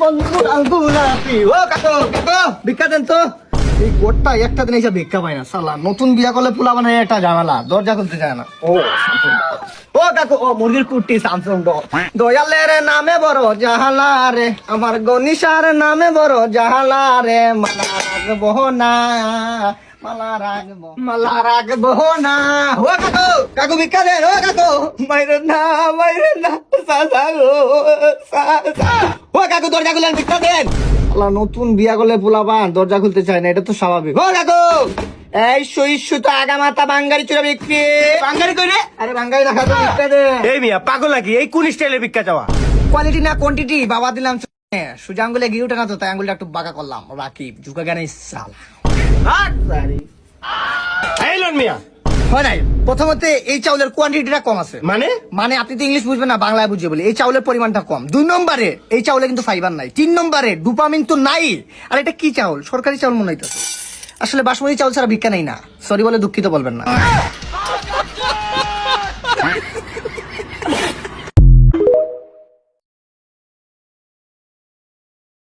বন্ধু গোলাপি। ও কাকু কাকু ভিক্ষা দেন তো। এই গোটটা একটা দিন এসে ভিক্ষা পায় না সালা। নতুন বিয়া করলে পোলা মানে একটা ঝামেলা, দরজা খুলতে চায় না। ও কাকু ও মুরগির কুটি স্যামসুং দয়ালের নামে বড় জাহালা রে, আমার গনিশার নামে বড় জাহালা রে, মালা রাখবো না মালা রাখবো না। ও কাকু কাকু ভিক্ষা দেন। ও কাকু মাইরে না সাসা গো সাসা। ও কাকু দরজা খুলেন ভিক্ষা দেন। আল্লাহ নতুন বিয়া করলে পোলাপান দরজা খুলতে চায় না, এটা তো স্বাভাবিক। ও কাকু এই সইস্যু তো আগা মাথা বাঙ্গারি চুরা বিক্রি। বাঙ্গারি কই রে? আরে বাঙ্গারি রাখা তো ভিক্ষা দে। এই মিয়া পাগল নাকি? এই কোন স্টাইলে ভিক্ষা চাওয়া? কোয়ালিটি না কোয়ান্টিটি বাবা দিলাম। সোজা আঙ্গুলে গিয়ে উঠে না তো, তাই আঙ্গুলটা একটু বাঁকা করলাম। রাকিব ঝুঁকা জ্ঞান সাল এই লন মিয়া। হয় নাই। প্রথমত এই চাউলের কোয়ান্টিটিটা কম আছে। মানে আপনি তো ইংলিশ বুঝবেন না, বাংলায় বুঝে বলি। এই চাউলের পরিমাণটা কম। 2 নম্বরে এই চাউলে কিন্তু ফাইবার নাই। 3 নম্বরে ডোপামিন তো নাই। আর এটা কি চাউল? সরকারি চাউল মনে হইতেছে। আসলে বাসমতি চাউল ছাড়া ভিক্ষা নেই না। সরি বলে দুঃখিত বলবেন না।